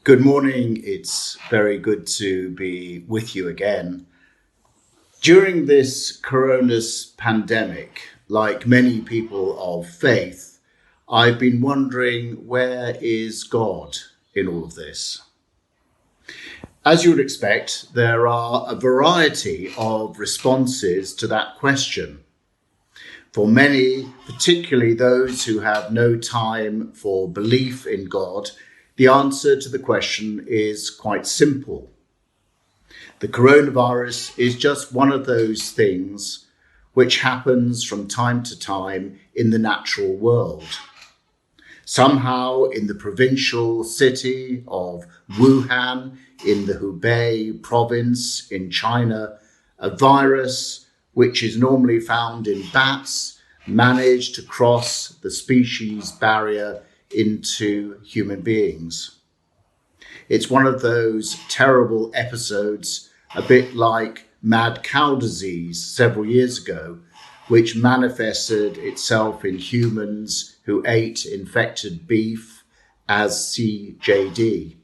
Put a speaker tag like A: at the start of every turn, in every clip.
A: Good morning. It's very good to be with you again. During this coronavirus pandemic, like many people of faith, I've been wondering, where is God in all of this? As you would expect, there are a variety of responses to that question. For many, particularly those who have no time for belief in God, the answer to the question is quite simple. The coronavirus is just one of those things which happens from time to time in the natural world. Somehow in the provincial city of Wuhan in the Hubei province in China, a virus which is normally found in bats managed to cross the species barrier into human beings. It's one of those terrible episodes, a bit like mad cow disease several years ago, which manifested itself in humans who ate infected beef as CJD.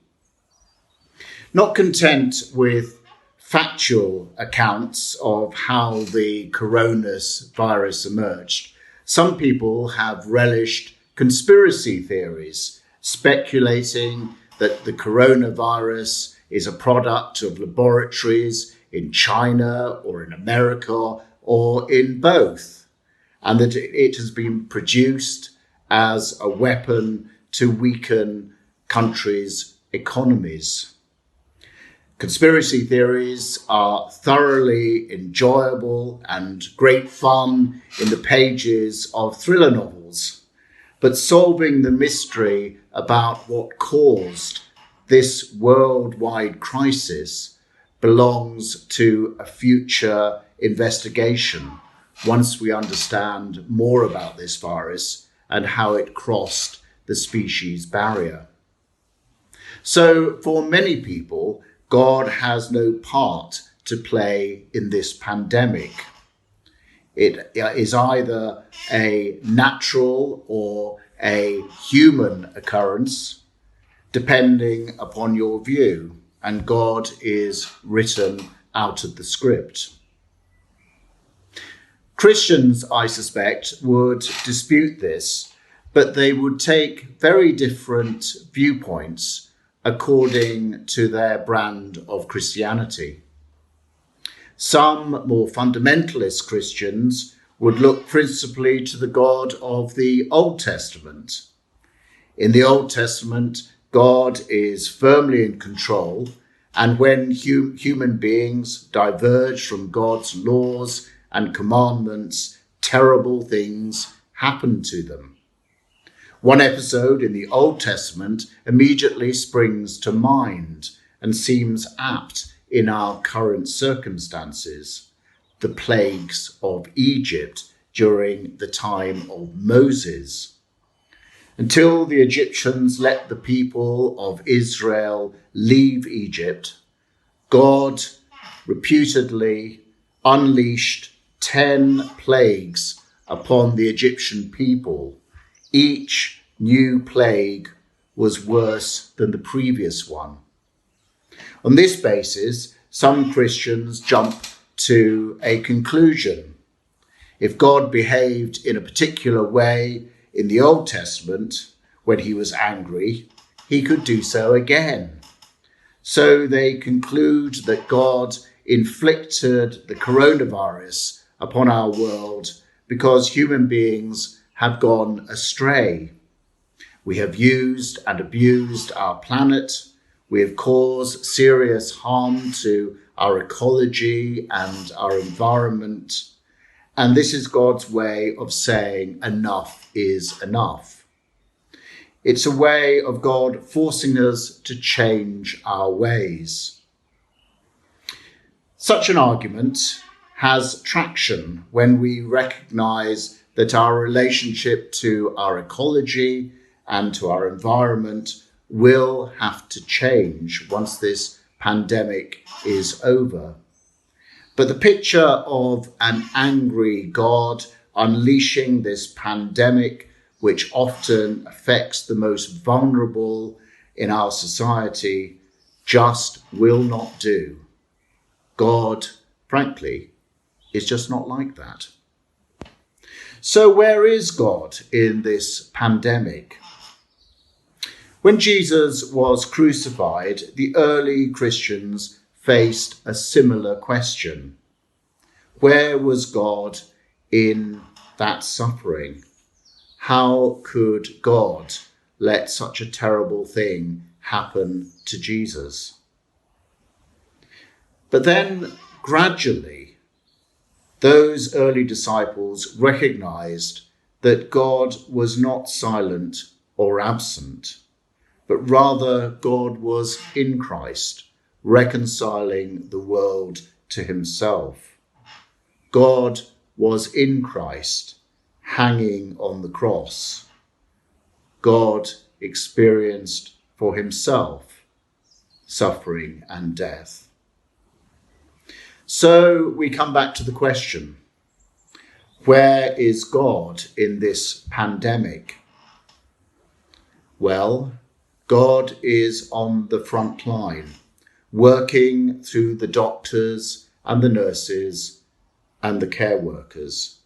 A: Not content with factual accounts of how the coronavirus emerged, some people have relished conspiracy theories, speculating that the coronavirus is a product of laboratories in China or in America or in both, and that it has been produced as a weapon to weaken countries' economies. Conspiracy theories are thoroughly enjoyable and great fun in the pages of thriller novels. But solving the mystery about what caused this worldwide crisis belongs to a future investigation once we understand more about this virus and how it crossed the species barrier. So for many people, God has no part to play in this pandemic. It is either a natural or a human occurrence, depending upon your view, and God is written out of the script. Christians, I suspect, would dispute this, but they would take very different viewpoints according to their brand of Christianity. Some more fundamentalist Christians would look principally to the God of the Old Testament. In the Old Testament, God is firmly in control, and when human beings diverge from God's laws and commandments, terrible things happen to them. One episode in the Old Testament immediately springs to mind and seems apt in our current circumstances: the plagues of Egypt during the time of Moses. Until the Egyptians let the people of Israel leave Egypt, God reputedly unleashed 10 plagues upon the Egyptian people. Each new plague was worse than the previous one. On this basis, some Christians jump to a conclusion. If God behaved in a particular way in the Old Testament when he was angry, he could do so again. So they conclude that God inflicted the coronavirus upon our world because human beings have gone astray. We have used and abused our planet. We have caused serious harm to our ecology and our environment. And this is God's way of saying enough is enough. It's a way of God forcing us to change our ways. Such an argument has traction when we recognize that our relationship to our ecology and to our environment will have to change once this pandemic is over. But the picture of an angry God unleashing this pandemic, which often affects the most vulnerable, in our society just will not do. God, frankly, is just not like that. So where is God in this pandemic? When Jesus was crucified, the early Christians faced a similar question. Where was God in that suffering? How could God let such a terrible thing happen to Jesus? But then gradually, those early disciples recognized that God was not silent or absent, but rather God was in Christ, reconciling the world to himself. God was in Christ, hanging on the cross. God experienced for himself suffering and death. So we come back to the question, where is God in this pandemic? Well, God is on the front line, working through the doctors and the nurses and the care workers.